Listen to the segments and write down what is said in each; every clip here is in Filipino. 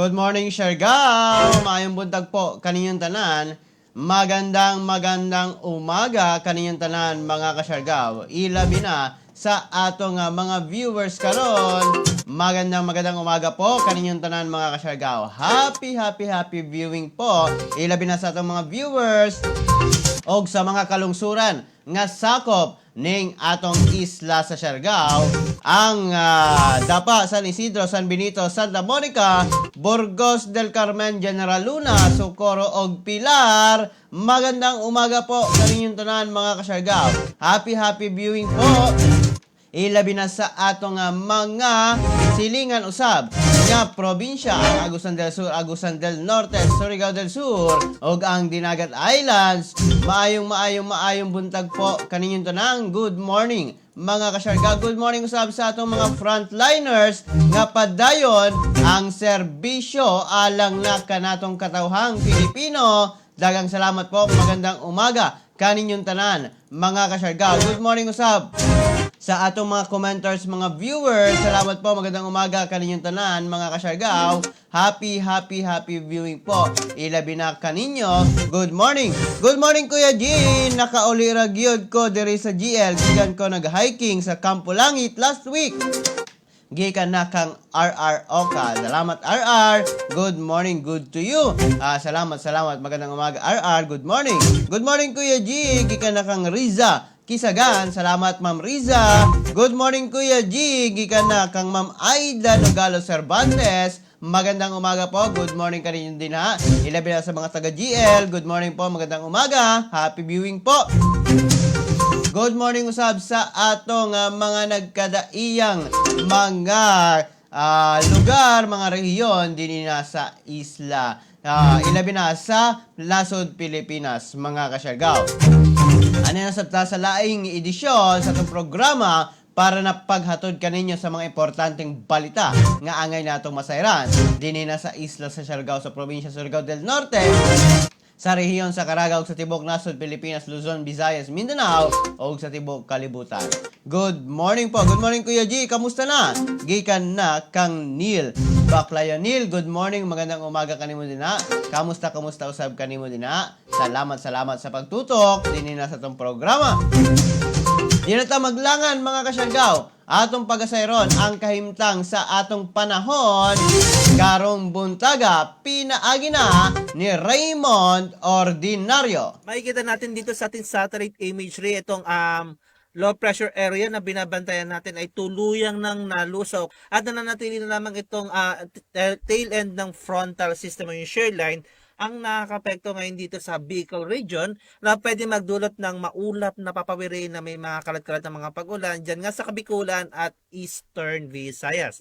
Good morning, Siargao! Maayong buntag po kaninyong tanan. Magandang umaga kaninyong tanan mga ka-Siargao. Ilabi na sa atong mga viewers karon. Magandang umaga po kaninyong tanan mga ka-Siargao. Happy viewing po. Ilabi na sa atong mga viewers og sa mga kalungsuran nga sakop ning atong isla sa Siargao, ang Dapa, San Isidro, San Benito, Santa Monica, Burgos del Carmen, General Luna, Socorro og Pilar. Magandang umaga po kaninyong tanan mga ka-Siargao. Happy viewing po. Ilabi na sa atong mga silingan usab nga probinsya, ang Agusan del Sur, Agusan del Norte, Surigao del Sur ug ang Dinagat Islands. Maayong buntag po kaninyong tanang. Good morning mga ka-Siargao. Good morning usab sa atong mga frontliners nga padayon ang serbisyo alang na kanatong katawhang Pilipino. Dagang salamat po. Magandang umaga kaninyong tanan mga ka-Siargao. Good morning usab sa atong mga commenters, mga viewers. Salamat po. Magandang umaga kaninyong tanan mga ka-Siargao. Happy viewing po. Ilabi na kaninyo. Good morning. Good morning Kuya Jean. Nakauli ra gyud ko diri sa GL. Gikan ko nag-hiking sa Campo Langit last week. Gikan na kang RR Oka. Salamat RR. Good morning, good to you. Salamat. Magandang umaga RR. Good morning. Good morning Kuya G. Gikan na kang Riza Kisagan. Salamat Ma'am Riza. Good morning Kuya G. Gikan na kang Ma'am Aida Nogalo Cervantes. Magandang umaga po. Good morning kaninyo din ha. Ilabi na sa mga taga GL. Good morning po. Magandang umaga. Happy viewing po. Good morning usab sa atong mga nagkadaiyang mga lugar, mga rehiyon din na sa isla. Ilabi na sa Lasod, Pilipinas, mga ka-Siargao. Ano na sa laing edisyon sa itong programa para na paghatod kaninyo sa mga importanteng balita nga angay natong masayran. Din na sa isla sa Siargao, sa probinsya Surigao del Norte, sa rehiyon sa Caragao, sa Tibok Nasod, Pilipinas, Luzon, Visayas, Mindanao, o sa Tibok Kalibutan. Good morning po. Good morning Kuya G. Kamusta na? Gikan na kang Neil. Baklayo Neil, good morning. Magandang umaga kanimo din na. Kamusta usab kanimo din na. Salamat sa pagtutok. Din na sa itong programa. Di na ta maglangan mga ka-Siargao. Atong pagasayron ang kahimtang sa atong panahon karong buntaga pinaagi na ni Raymond Ordinario. Makikita natin dito sa ating satellite imagery itong low pressure area na binabantayan natin ay tuluyang nang nalusaw at nananatili na lamang itong tail end ng frontal system o yung shear line ang nakakapekto ngayon dito sa Bicol region na pwede magdulot ng maulap na papawiri na may mga kalat-kalat na mga pag-ulan dyan nga sa Kabikulan at Eastern Visayas.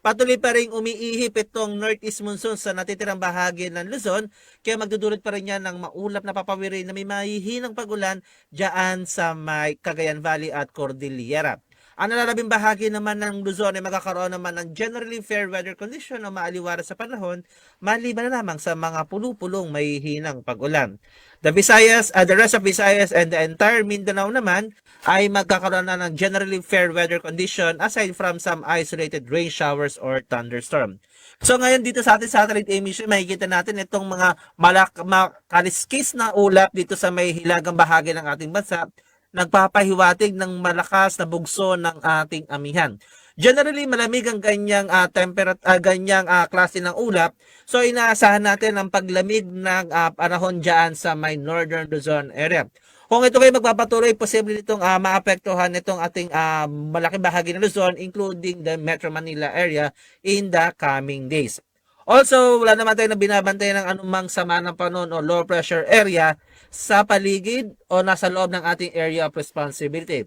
Patuloy pa rin umiihip itong northeast monsoon sa natitirang bahagi ng Luzon kaya magdudulot pa rin yan ng maulap na papawiri na may mahihinang pag-ulan dyan sa may Cagayan Valley at Cordillera. Ang nalalabing bahagi naman ng Luzon ay magkakaroon naman ng generally fair weather condition o maaliwalas sa panahon maliban na lamang sa mga pulupulong may hinang pag-ulan. The rest of Visayas and the entire Mindanao naman ay magkakaroon na ng generally fair weather condition aside from some isolated rain showers or thunderstorm. So ngayon dito sa ating satellite image, makikita natin itong mga kaliskis na ulap dito sa may hilagang bahagi ng ating bansa nagpapahiwatig ng malakas na bugso ng ating amihan. Generally, malamig ang ganyang klase ng ulap. So, inaasahan natin ang paglamig ng panahon dyan sa may Northern Luzon area. Kung ito kayo magpapatuloy, posible nitong maapektuhan itong ating malaking bahagi ng Luzon, including the Metro Manila area in the coming days. Also, wala naman tayo na binabantayan ng anumang sama ng panahon o low pressure area sa paligid o nasa loob ng ating area of responsibility.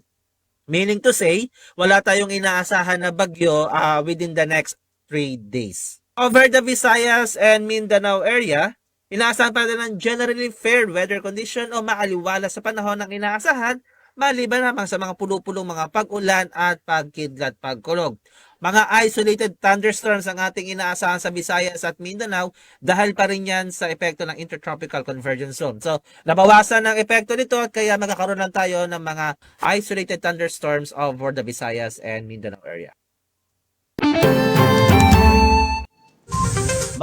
Meaning to say, wala tayong inaasahan na bagyo within the next 3 days. Over the Visayas and Mindanao area, inaasahan pa rin ng generally fair weather condition o maaliwala sa panahon ng inaasahan maliban lamang sa mga pulupulong mga pag-ulan at pagkidlat pagkulog. Mga isolated thunderstorms ang ating inaasahan sa Visayas at Mindanao dahil pa rin yan sa epekto ng Intertropical Convergence Zone. So, nabawasan ang epekto nito at kaya magkakaroon lang tayo ng mga isolated thunderstorms over the Visayas and Mindanao area.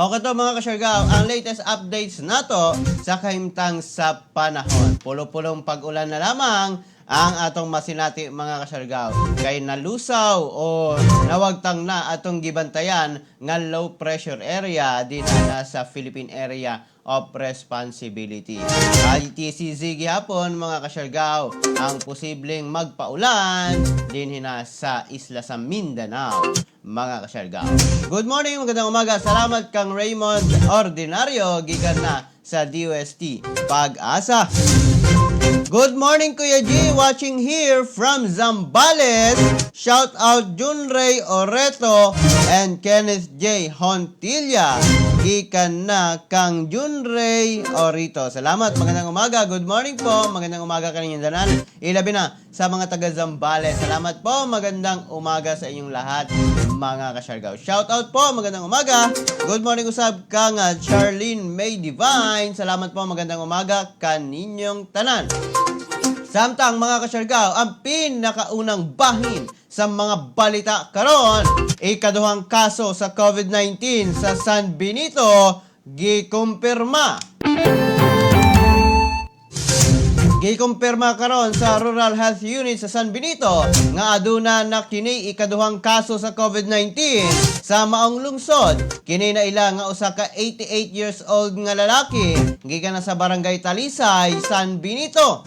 Mao kato mga kasyargaw, ang latest updates nato sa kahimtang sa panahon. Pulo-pulong pag-ulan na lamang ang atong masinati mga kasyargaw. Kay nalusaw o nawagtang na atong gibantayan nga low pressure area din na sa Philippine Area of Responsibility. ITCZ gihapon mga kasyargaw ang posibleng magpaulan din hina sa isla sa Mindanao mga kasyargaw. Good morning, magandang umaga. Salamat kang Raymond Ordinario gikan na sa DOST Pag-asa. Good morning, Kuya G. Watching here from Zambales. Shout out Junray Oreto and Kenneth J. Hontilla. Gikan na kang Junray Orito. Salamat. Magandang umaga. Good morning po. Magandang umaga kaninyong danan. Ilabi na sa mga taga Zambales. Salamat po. Magandang umaga sa inyong lahat, mga kasyargaw. Shout out po. Magandang umaga. Good morning usab kang Charlene May Divine. Salamat po. Magandang umaga kaninyong tanan. Samtang mga kasyargaw, ang pinakaunang bahin sa mga balita karon, ikaduhang kaso sa COVID-19 sa San Benito gikumpirma. Gikumpirma karon sa Rural Health Unit sa San Benito nga aduna na kini ikaduhang kaso sa COVID-19 sa maong lungsod. Kini na ila nga usa ka 88 years old nga lalaki gikan na sa Barangay Talisay, San Benito.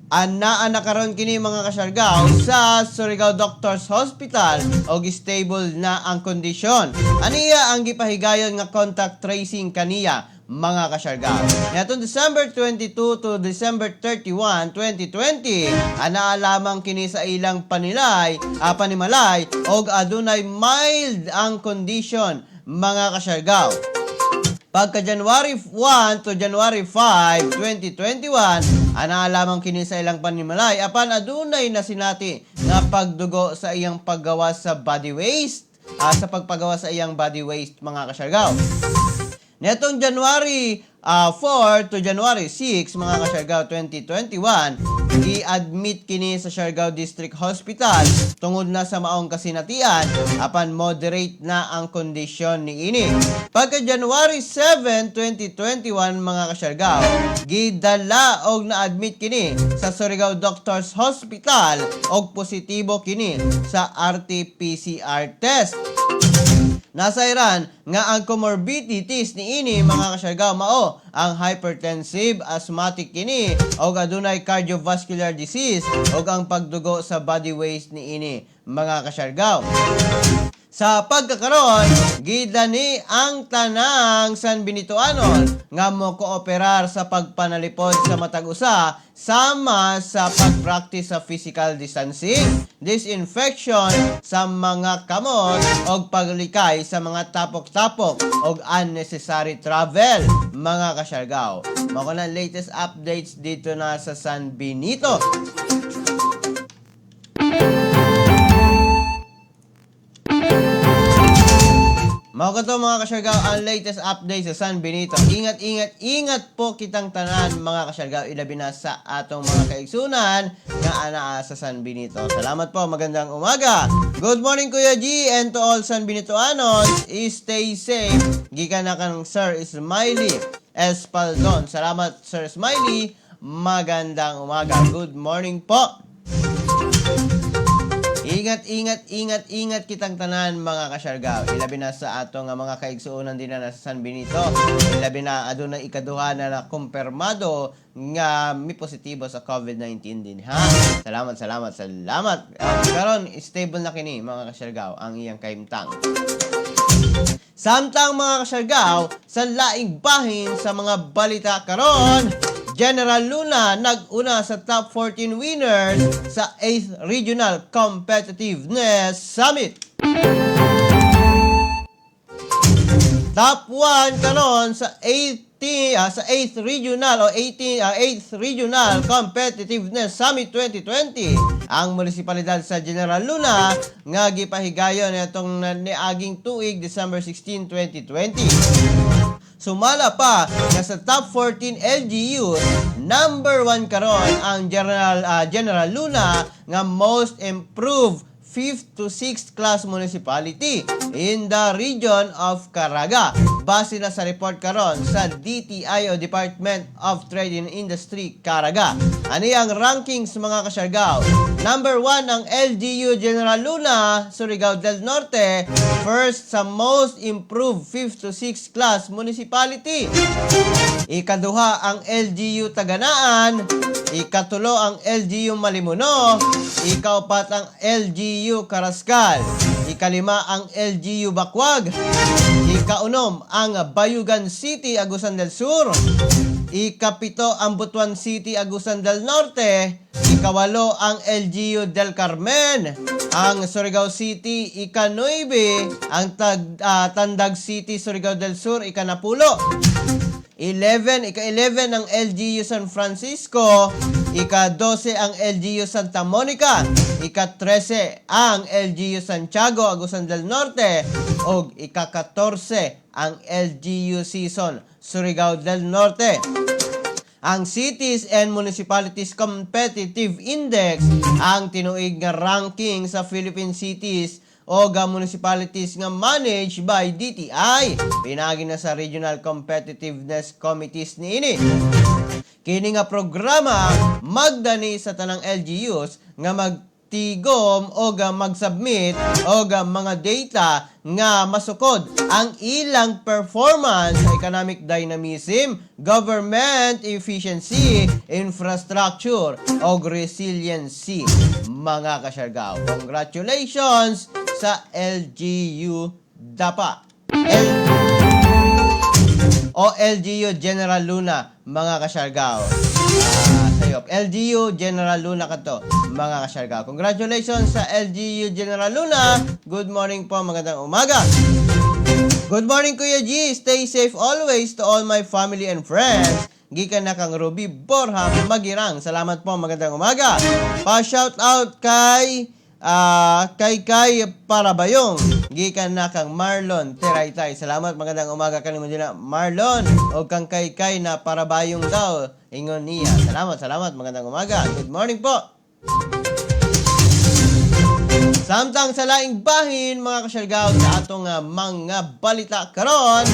Anaa na karon kini mga kasyargaw sa Surigao Doctors Hospital og stable na ang kondisyon. Aniya ang gipahigayon nga contact tracing kaniya mga kasyargaw. Nitong December 22 to December 31, 2020, anaa lamang kini sa ilang panimalay og adunay mild ang kondisyon mga kasyargaw. Pagka January 1 to January 5, 2021, ana lamang kini sa ilang panimalay apan adunay na sinati nga pagdugo sa iyang paggawa sa body waste, sa pagpagawa sa iyang body waste mga kasyargaw. Netong January 4 to January 6 mga kasyargaw 2021, i-admit kini sa Siargao District Hospital tungod na sa maong kasinatian apan moderate na ang kondisyon ni ini. Pagka January 7, 2021 mga kasyargaw, gidala og na-admit kini sa Surigao Doctors Hospital og positibo kini sa RT-PCR test. Nasa Iran nga ang comorbidities ni ini mga kasyargaw mao ang hypertensive, asthmatic kini og adunay cardiovascular disease og ang pagdugo sa body waste ni ini mga kasyargaw. Sa pagkakaroon, gidani ang tanang San Benitoanon nga mo kooperar sa pagpanalipod sa matag usa sama sa pagpractice sa physical distancing, disinfection sa mga kamot og paglikay sa mga tapok-tapok og unnecessary travel mga kasyargaw. Mao na latest updates dito na sa San Benito. Mao kato mga kasyargaw ang latest update sa San Benito. Ingat po kitang tanan mga kasyargaw, ilabi na sa atong mga kaigsunan nga anaa sa San Benito. Salamat po, magandang umaga. Good morning Kuya G and to all San Benitoanos. Stay safe. Gikan na kang Sir Smiley Espaldon. Salamat Sir Smiley. Magandang umaga. Good morning po. Ingat kitang tanan mga kasyargaw. Ilabi na sa atong mga kaigsuonan din na sa San Benito. Ilabi na adunay ikaduha na kumpirmado nga may positibo sa COVID-19 din ha. Salamat. Karon stable na kini mga kasyargaw ang iyang kahimtang. Samtang mga kasyargaw, sa laing bahin sa mga balita karon, General Luna nag-una sa top 14 winners sa 8th Regional Competitiveness Summit. Top 1 karon sa 8th Regional 8th Regional Competitiveness Summit 2020 ang munisipalidad sa General Luna nga gipahigayon nitong niaging tuig December 16, 2020. Sumala pa na sa top 14 LGU, number 1 karon ang General Luna nga most improved 5th to 6th class municipality in the region of Caraga. Base na sa report karon sa DTI o Department of Trade and Industry Caraga. Ani ang rankings mga kasyargaw? Number 1 ang LGU General Luna, Surigao del Norte, first sa most improved 5th to 6th class municipality. Ikaduha ang LGU Taganaan, ikatulo ang LGU Malimuno, ikaapat ang LGU Carrascal, ikalima ang LGU Bakwag, ikaunom ang Bayugan City, Agusan del Sur, ikapito ang Butuan City, Agusan del Norte, ikawalo ang LGU del Carmen, ang Surigao City, ika-9, ang Tandag City, Surigao del Sur, ika-10, ika-11 ang LGU San Francisco, ika-12 ang LGU Santa Monica, ika-13 ang LGU Santiago, Agusan del Norte, o ika-14 ang LGU Season, Surigao del Norte. Ang Cities and Municipalities Competitive Index, ang tinuig nga ranking sa Philippine cities o municipalities nga managed by DTI. Pinagi na sa Regional Competitiveness Committees niini. Kini nga programa magdani sa tanang LGUs nga magtigom o mag-submit o mga data nga masukod ang ilang performance sa economic dynamism, government efficiency, infrastructure o resiliency. Mga kasyargaw, congratulations sa LGU DAPA o LGU General Luna, mga kasyargaw. Sayop, LGU General Luna kato, mga kasyargaw. Congratulations sa LGU General Luna. Good morning po, magandang umaga. Good morning Kuya G. Stay safe always to all my family and friends. Gikan na kang Ruby Borja Magirang. Salamat po, magandang umaga. Pa-shout out kay Parabayong. Gikan na kang Marlon Teraytay. Salamat, magandang umaga kanimo din Marlon. O kang kay na Parabayong daw. Ingon niya. Salamat, magandang umaga. Good morning po. Samtang sa laing bahin, mga kasyargaw, sa atong mga balita karon,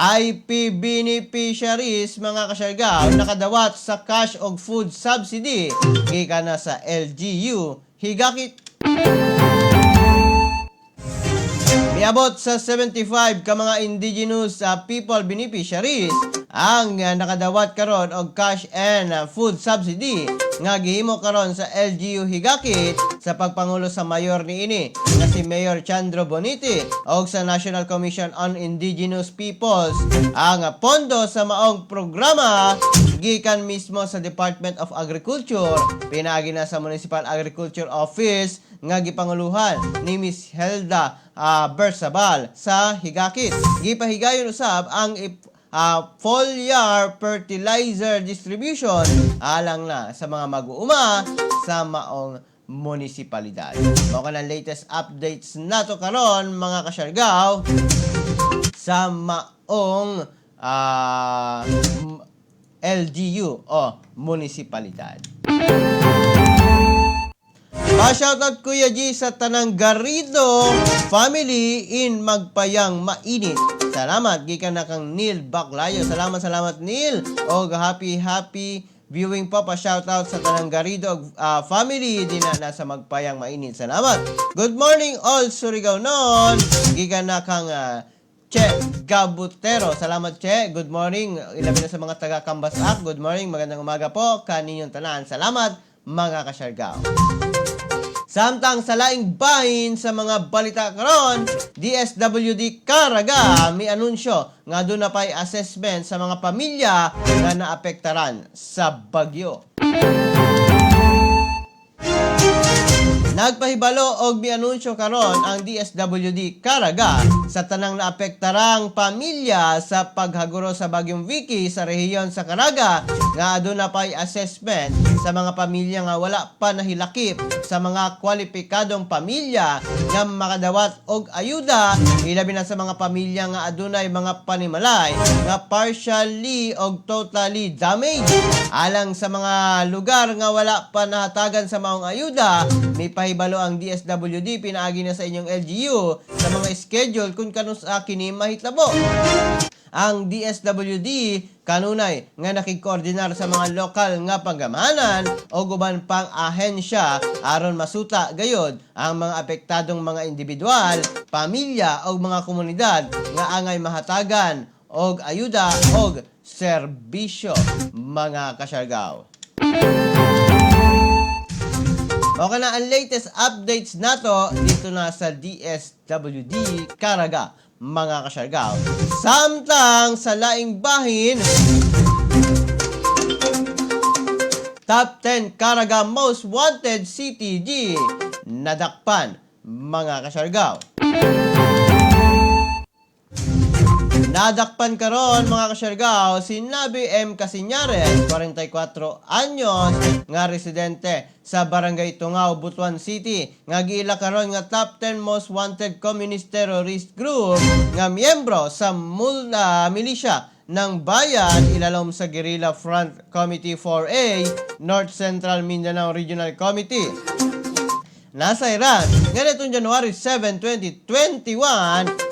IP beneficiaries, mga kasyargaw, nakadawat sa cash o food subsidy gikan na sa LGU Higakit. Miabot sa 75 ka mga indigenous people beneficiaries ang nakadawat karon og cash and food subsidy nga gihimo karon sa LGU Higakit sa pagpangulo sa mayor niini nga si Mayor Chandro Bonite og sa National Commission on Indigenous Peoples. Ang pondo sa maong programa gikan mismo sa Department of Agriculture, pinaagi na sa Municipal Agriculture Office nga gipanguluhan ni Miss Helda Bersabal sa Higakit. Gipahigayon usab ang foliar fertilizer distribution alang na sa mga mag-uuma sa maong munisipalidad. Mao kanang latest updates nato karon, mga kasyargaw, sa maong LGU o munisipalidad. Pa-shoutout Kuya G sa tanang Garrido family in Magpayang Mainit. Salamat, gikan na kang Neil Baclayo. Salamat Neil. O happy viewing po, pa-shoutout sa tanang Garrido family din na nasa Magpayang Mainit. Salamat. Good morning all Surigao noon. Gikan na kang Che Gabutero. Salamat Che. Good morning. Ilabi na sa mga taga Cambasak. Good morning. Magandang umaga po kaninyong tanan. Salamat, mga kasyargaw. Samtang sa laing bahin sa mga balita karon, DSWD Caraga may anunsyo nga doon na pa'y assessment sa mga pamilya na naapektaran sa bagyo. Nagpahibalo og mianunsyo karon ang DSWD Caraga sa tanang naapektarang pamilya sa paghaguro sa Bagyong Vicky sa rehiyon sa Caraga nga aduna pay assessment sa mga pamilya nga wala pa nahilakip sa mga kwalipikadong pamilya nga makadawat og ayuda ilabi na sa mga pamilya nga adunay mga panimalay nga partially og totally damaged. Alang sa mga lugar nga wala pa nahatagan sa maong ayuda, may pahibalo ang DSWD pinaagi na sa inyong LGU sa mga schedule kung kanus kini mahitabo. Ang DSWD kanunay nga nakikoordinar sa mga lokal nga pagamanan o guban pang ahensya aron masuta gayod ang mga apektadong mga individual, pamilya o mga komunidad nga angay mahatagan og ayuda og serbisyo, mga kasyargaw. Okay na ang latest updates nato dito na sa DSWD Caraga, mga kasyargaw. Samtang sa laing bahin, Top 10 Caraga Most Wanted CTG nadakpan, mga kasyargaw. Nadakpan karon, mga kasyargaw, si Nabi M. Casignares, 44 anyos, nga residente sa Barangay Tungao, Butuan City, nga giila karon nga top 10 most wanted communist terrorist group nga miyembro sa militia ng bayan ilalom sa Guerrilla Front Committee 4A, North Central Mindanao Regional Committee. Nasa Iran, ganitong January 7, 2021,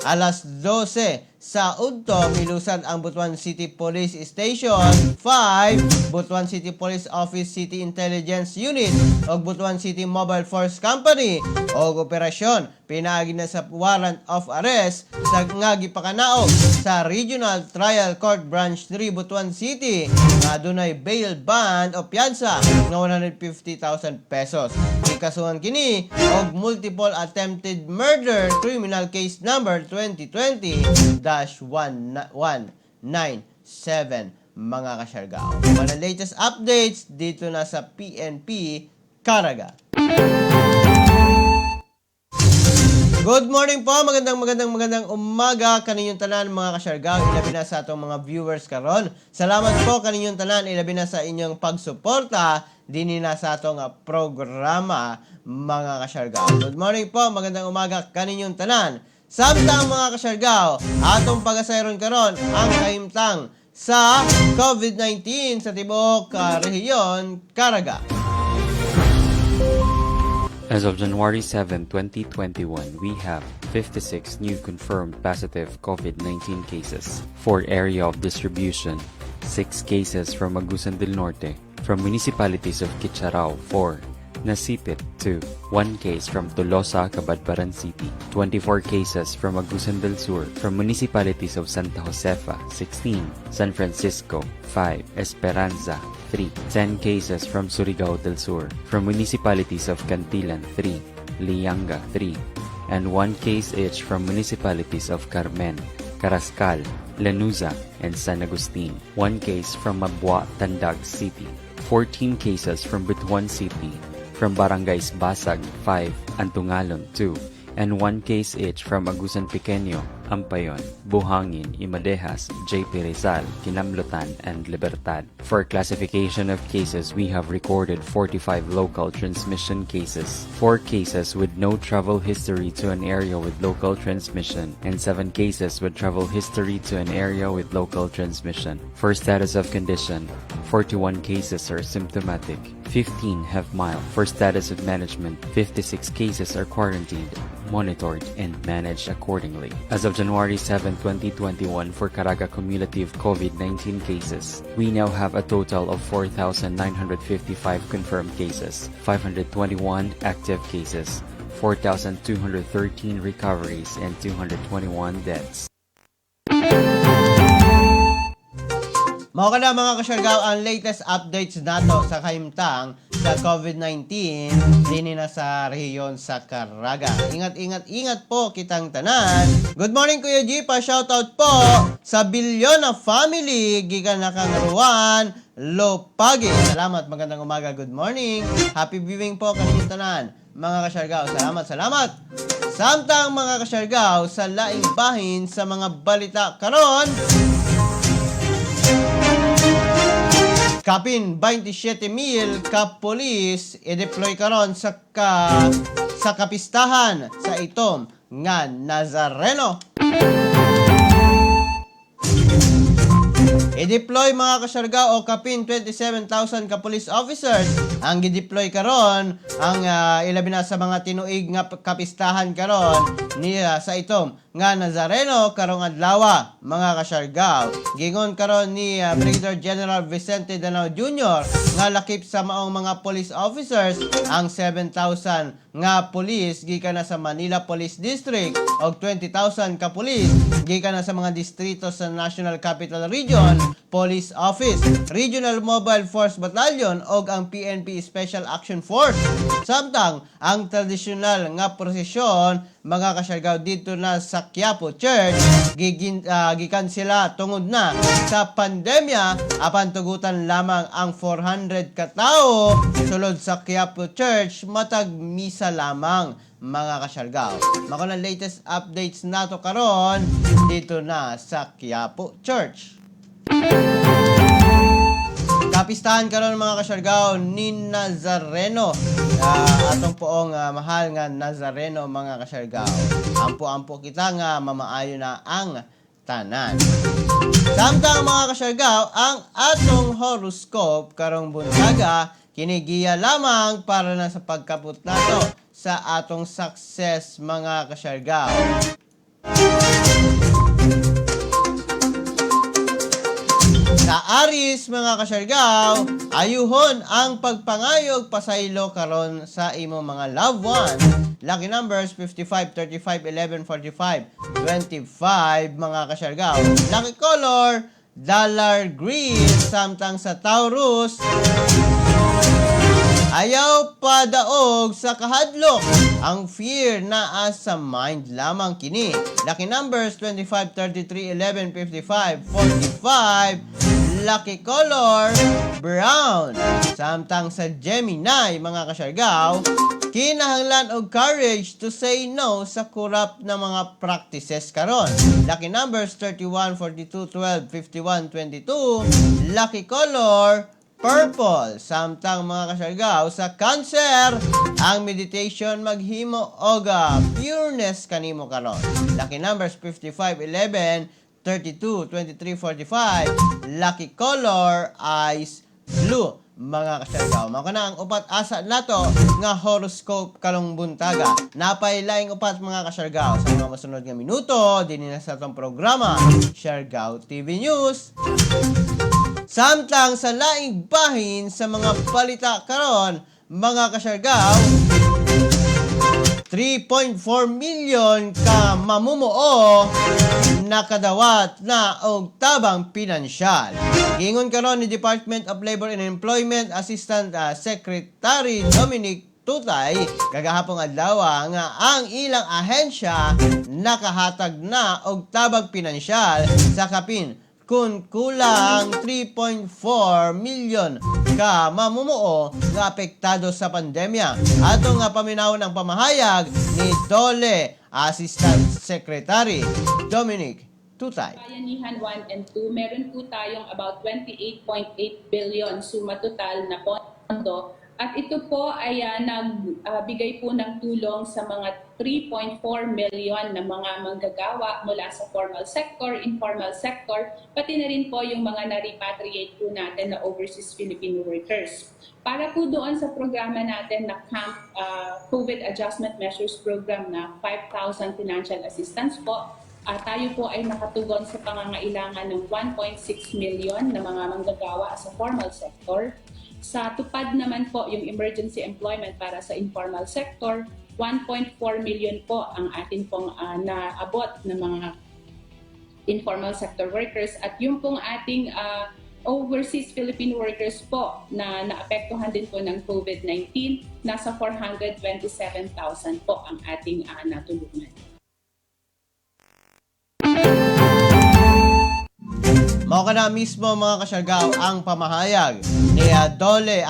alas 12 sa Udto, milusan ang Butuan City Police Station 5, Butuan City Police Office City Intelligence Unit o Butuan City Mobile Force Company o operasyon pinaagi na sa warrant of arrest sa nga gipakanaog sa Regional Trial Court Branch 3 Butuan City nga adunay bail bond o piyansa nga 150,000 pesos. Ikasuhan kini og multiple attempted murder criminal case number 2020-1197, mga kasyargao. Mga latest updates dito na sa PNP Caraga. Good morning po, magandang umaga kaninyong tanan, mga kasyargao, ilabi na sa atong mga viewers karon. Salamat po kaninyong tanan, ilabi na sa inyong pagsuporta dinhi na sa atong programa, mga kasyargao. Good morning po, magandang umaga kaninyong tanan. Samtang, mga kasyargao, atong pagasayron karon ang kahimtang sa COVID-19 sa tibuok rehiyon Caraga. As of January 7, 2021, we have 56 new confirmed positive COVID-19 cases. For area of distribution, 6 cases from Agusan del Norte, from municipalities of Kitcharao, 4, Nasipit, 2, 1 case from Tolosa, Cabadbaran City, 24 cases from Agusan del Sur, from municipalities of Santa Josefa, 16, San Francisco, 5, Esperanza, 3, 10 cases from Surigao del Sur, from municipalities of Cantilan, 3, Lianga, 3, and 1 case each from municipalities of Carmen, Carrascal, Lanuza, and San Agustin. 1 case from Mabua, Tandag City, 14 cases from Butuan City, from Barangays Basag, 5, Antungalon, 2, and 1 case each from Agusan Pequeño, Ampayon, Buhangin, Imadehas, JP Rizal, Kinamlutan, and Libertad. For classification of cases, we have recorded 45 local transmission cases, 4 cases with no travel history to an area with local transmission, and 7 cases with travel history to an area with local transmission. For status of condition, 41 cases are symptomatic, 15 have mild. For status of management, 56 cases are quarantined, monitored, and managed accordingly. As of January 7, 2021, for Caraga cumulative COVID-19 cases, we now have a total of 4,955 confirmed cases, 521 active cases, 4,213 recoveries, and 221 deaths. Mao kada, mga kasyargao, ang latest updates nato sa kahimtang sa COVID-19 dinhi na sa rehiyon sa Caraga. Ingat po kitang tanan. Good morning, Kuya G. Pa-shoutout po sa Bilyona family gikan na kang Ruan Lopagi. Salamat, magandang umaga, good morning. Happy viewing po kaninyong tanan. mga kasyargaw. Salamat. Samtang mga kasyargaw sa laing bahin sa mga balita karon. Kapin 27,000 ka pulis i-deploy karon sa kapistahan sa itom nga Nazareno. I-deploy mga kasyarga o kapin 27,000 ka police officers ang gi-deploy karon ang ilabi na sa mga tinuig nga kapistahan karon niya sa itom nga Nazareno karong adlaw mga kasyarga. Gingon karon ni Brigadier General Vicente Danao Jr. nga lakip sa maong mga police officers ang 7,000 nga police gikan na sa Manila Police District og 20,000 ka police gikan na sa mga distrito sa National Capital Region Police Office, Regional Mobile Force Battalion og ang PNP Special Action Force. Samtang ang tradisyonal nga prosesyon mga kasyargaw dito na sa Quiapo Church gikan sila tungod na sa pandemya apan tugutan lamang ang 400 ka tawo sulod sa Quiapo Church matag misa lamang mga kasyargaw. Mako na latest updates nato karon dito na sa Quiapo Church. Kapistahan karon mga kasyargaw ni Nazareno. Atong poong mahal nga Nazareno mga kasyargaw. Ampo-ampo kita nga mamaayo na ang tanan. Samtang mga kasyargaw, ang atong horoscope karong buntaga kinigiya lamang para na sa pagkaput nato sa atong success mga kasyargaw. Sa Aris mga kasyargaw, ayuhon ang pagpangayog pasaylo karon sa imo mga loved ones. Lucky numbers 55, 35, 11, 45, 25 mga kasyargaw. Lucky color dollar green. Samtang sa Taurus, ayaw padaog sa kahadlok. Ang fear naa sa mind lamang kini. Lucky numbers 25, 33, 11, 55, 45. Lucky color brown. Samtang sa Gemini mga kasyargaw, kinahanglan og courage to say no sa kurap na mga practices karon. Lucky numbers 31, 42, 12, 51, 22. Lucky color purple. Samtang mga kasyargaw sa Cancer, ang meditation maghimo og pureness kanimo karon. Lucky numbers 55, 11, 32, 23, 45. Lucky color is blue mga kasyargaw. Mako na ang upat asa nato nga horoscope kalong buntaga. Napay laing upat mga kasyargaw sa mga masunod nga minuto dinhi na sa atong programa Siargao TV News. Samtang sa laing bahin sa mga balita karon mga kasyargaw, 3.4 million ka mamumuo nakadawat na og tabang pinansyal. Gingon karon ni Department of Labor and Employment Assistant Secretary Dominic Tutay kagahapong adlaw nga ang ilang ahensya nakahatag na og tabang pinansyal sa kapin kun kulang 3.4 million ka mamumuo nga apektado sa pandemya. Ato nga paminawon ang pamahayag ni DOLE Assistant Secretary Dominic Tutay. Bayanihan 1 and 2, meron po tayong about 28.8 billion suma total na pondo. At ito po ay nagbigay po ng tulong sa mga 3.4 million na mga manggagawa mula sa formal sector, informal sector, pati na rin po yung mga na-repatriate po natin na overseas Filipino workers. Para po doon sa programa natin na Camp COVID Adjustment Measures Program na 5,000 financial assistance po, tayo po ay nakatugon sa pangangailangan ng 1.6 million na mga manggagawa sa formal sector. Sa tupad naman po yung emergency employment para sa informal sector, 1.4 million po ang atin pong naabot ng mga informal sector workers at yung pong ating overseas Philippine workers po na naapektuhan din po ng COVID-19, nasa 427,000 po ang ating natulungan. Mao ka na mismo mga kasyargaw ang pamahayag ni Dole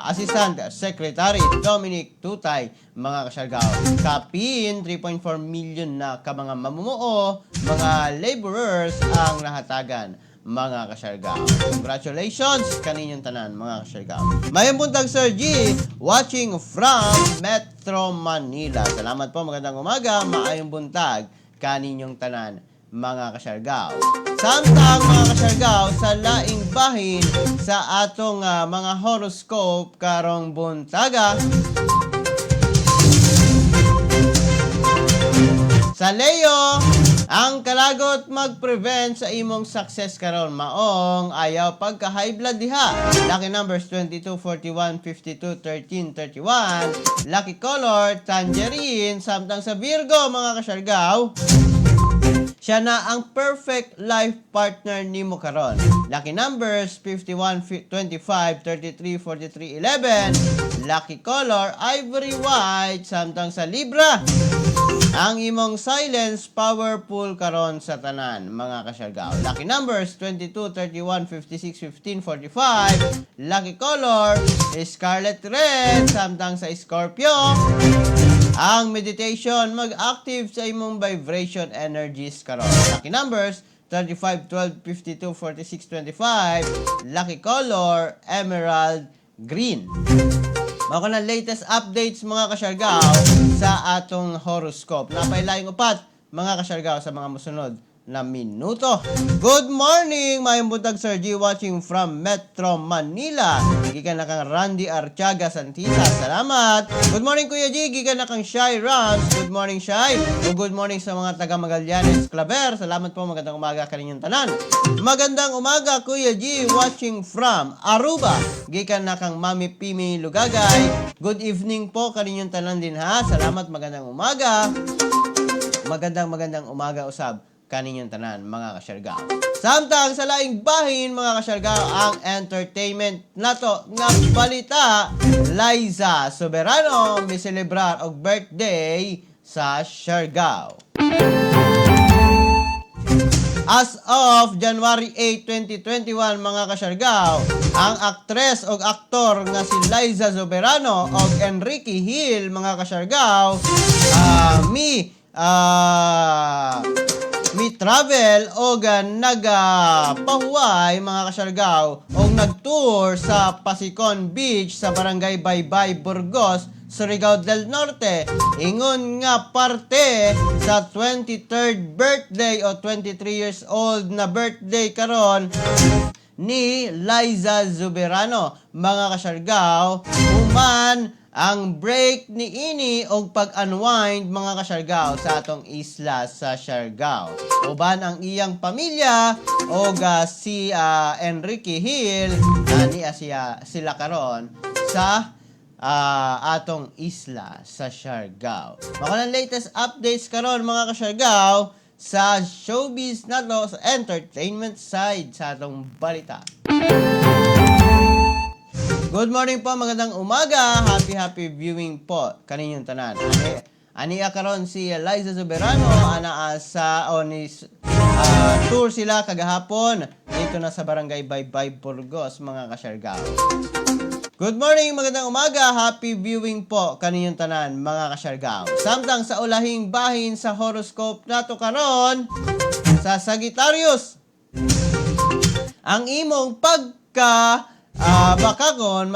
Assistant Secretary Dominic Tutay mga kasyargaw. Kapin 3.4 million na ka mga mamumuo, mga laborers ang nahatagan mga kasyargaw. Congratulations kaninyong tanan mga kasyargaw. Mayong buntag Sir G, watching from Metro Manila. Salamat po, magandang umaga, maayong buntag kaninyong tanan mga kasyargaw. Samtang mga kasyargaw sa laing bahin sa atong mga horoscope karong buntaga. Sa Leo, ang kalagot mag-prevent sa imong success karon maong ayaw pagka-high blood diha. Lucky numbers 22, 41, 52, 13, 31. Lucky color, tangerine. Samtang sa Virgo, mga kasyargaw, siya na ang perfect life partner nimo karon. Lucky numbers 51, 25, 33, 43, 11. Lucky color ivory white. Samtang sa Libra, ang imong silence powerful karon sa tanan mga kasyargaw. Lucky numbers 22, 31, 56, 15, 45. Lucky color scarlet red. Samtang sa Scorpio, ang meditation mag-active sa imong vibration energies karon. Lucky numbers 35, 12, 52, 46, 25. Lucky color emerald green. Mao na latest updates mga kasyargaw sa atong horoscope. Napailayong upat mga kasyargaw sa mga musunod na minuto. Good morning, mayong buntag Sir G, watching from Metro Manila. Gikan na kang Randy Artiaga Santita. Salamat. Good morning Kuya G, gikan na kang Shy Rams. Good morning Shy. O good morning sa mga taga Magallanes Claver. Salamat po, magandang umaga kaninyong tanan. Magandang umaga Kuya G, watching from Aruba. Gikan na kang Mami Pimi Lugagay. Good evening po kaninyong tanan din ha. Salamat, magandang umaga. Magandang umaga usab kaninyong tanan mga kasyargaw. Samtang sa laing bahin mga kasyargaw, ang entertainment nato nga balita, Liza Soberano may celebrar og birthday sa Siargao. As of January 8, 2021 mga kasyargaw, ang aktres o aktor nga si Liza Soberano o Enrique Hill mga kasyargaw, mi travel o nagapahuway mga kasyargaw o nagtour sa Pasicon Beach sa Barangay Baybay, Burgos, Surigao del Norte. Ingon nga parte sa 23rd birthday o 23 years old na birthday karon ni Liza Soberano. Mga kasyargaw, human ang break ni ini og pag-unwind mga kasyargaw sa atong isla sa Siargao. Uban ang iyang pamilya og si Enrique Hill sila karon sa atong isla sa Siargao. Mga latest updates karon mga kasyargaw sa showbiz nato sa entertainment side sa atong balita. Good morning po, magandang umaga. Happy viewing po kaninyong tanan. Aniya karon si Liza Soberano tour sila kagahapon dito na sa Barangay Baybay, Burgos mga kasyargaw. Good morning, magandang umaga. Happy viewing po kaninyong tanan mga kasyargaw. Samtang sa ulahing bahin sa horoscope nato karon sa Sagittarius, ang imong bakakon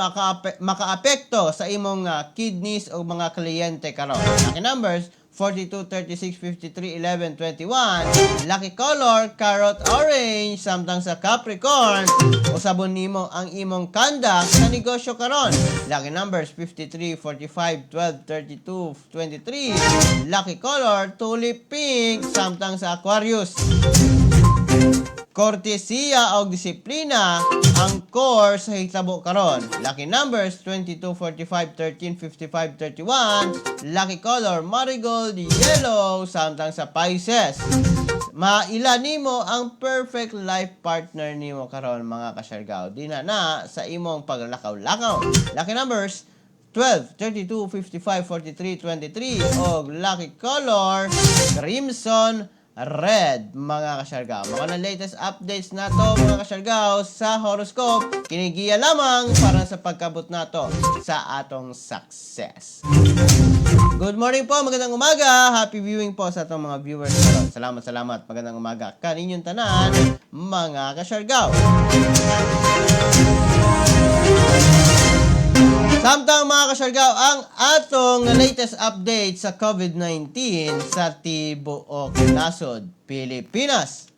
makaapekto sa imong kidneys o mga kliyente karon. Lucky numbers 42, 36, 53, 11, 21. Lucky color carrot orange. Samtang sa Capricorn, usabon nimo ang imong kanda sa negosyo karon. Lucky numbers 53, 45, 12, 32, 23. Lucky color tulip pink. Samtang sa Aquarius, kortesiya o disiplina ang core sa hitabo karon. Lucky numbers 22, 45, 13, 55, 31. Lucky color marigold yellow. Samtang sa Pisces, maila nimo ang perfect life partner nimo karon mga kasyargaw. Dina na sa imong paglakaw-lakaw. Lucky numbers 12, 32, 55, 43, 23. O lucky color crimson red, mga kasyargaw. Mga latest updates na to, mga kasyargaw, sa horoscope, kinigiya lamang para sa pagkabot na to sa atong success. Good morning po, magandang umaga. Happy viewing po sa atong mga viewers karon. Salamat. Magandang umaga kaninyong tanan, mga kasyargaw. Samtang mga kasyargaw, ang atong latest update sa COVID-19 sa tibuok nasod Pilipinas.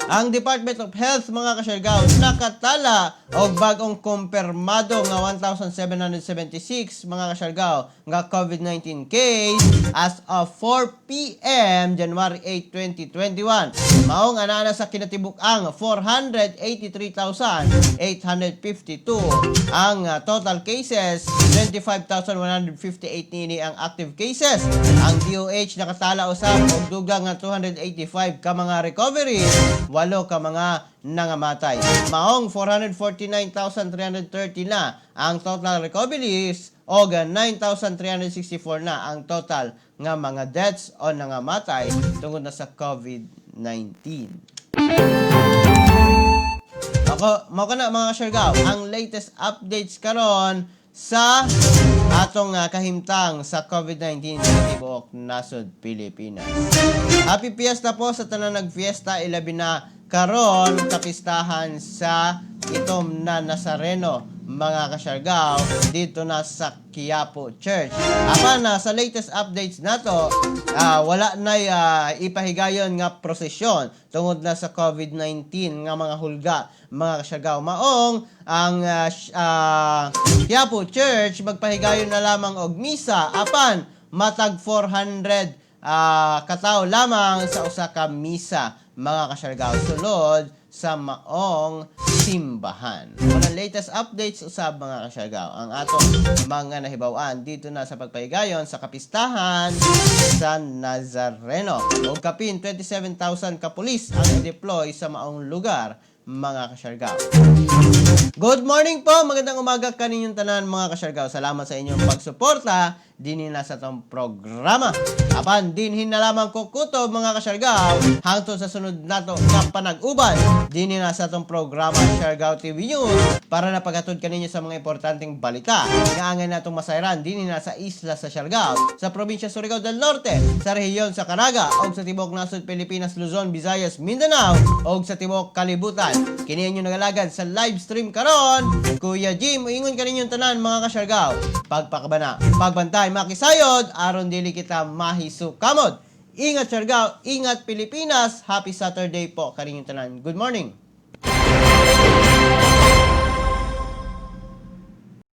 Ang Department of Health, mga kasyargaw, nakatala og bagong kumpirmado nga 1,776 mga kasyargaw nga COVID-19 case as of 4 p.m. January 8, 2021. Maong anana sa kinatibuk-ang 483,852 ang total cases, 25,158 nini ang active cases. Ang DOH nakatala usab og dugang nga 285 ka mga recovery, 8 ka mga nangamatay. Maong 449,330 na ang total recoveries o 9,364 na ang total nga mga deaths o nangamatay tungod na sa COVID-19. Mao kana mga kasyargaw, ang latest updates karon sa atong kahimtang sa COVID-19 sa tibuok nasod Pilipinas. Happy Fiesta po sa tanan nagfiesta, ilabi na karon kapistahan sa itom na Nazareno, mga kasyargaw, dito na sa Quiapo Church. Apan sa latest updates nato, wala na ipahigayon nga prosesyon tungod na sa COVID-19 nga mga hulga, mga kasyargaw. Maong ang Quiapo Church magpahigayon na lamang og misa, apan matag 400 katao lamang sa usa ka misa, mga kasyargaw, sulod sa maong simbahan. Mga latest updates usab, mga kasyargaw, ang atong mga nahibaw-an dito na sa pagpahigayon sa kapistahan sa Nazareno. Og kapin 27,000 ka pulis ang deploy sa maong lugar, mga kasyargaw. Good morning po, magandang umaga kaninyong tanan, mga kasyargaw. Salamat sa inyong pagsuporta dinhi na sa tong programa. Apan dinhin na lamang ko kutob, mga kasyargaw, hangtod sa sunod nato nga panag-uban dinhi na sa tong programa Siargao TV News para na paghatod kaninyo sa mga importanteng balita nga angay natong masayran dinhi na sa isla sa Siargao, sa probinsya Surigao del Norte, sa rehiyon sa Caraga og sa tibuok nasod Pilipinas, Luzon, Visayas, Mindanao og sa tibuok kalibutan. Kini inyo nagalagad sa live stream karon. Kuya Jim, ingon kaninyong tanan, mga kasyargaw, pagpakabana, pagbantay, makisayod aron dili kita mahisukamod. Ingat Siargao, ingat Pilipinas. Happy Saturday po kaninyong tanan. Good morning.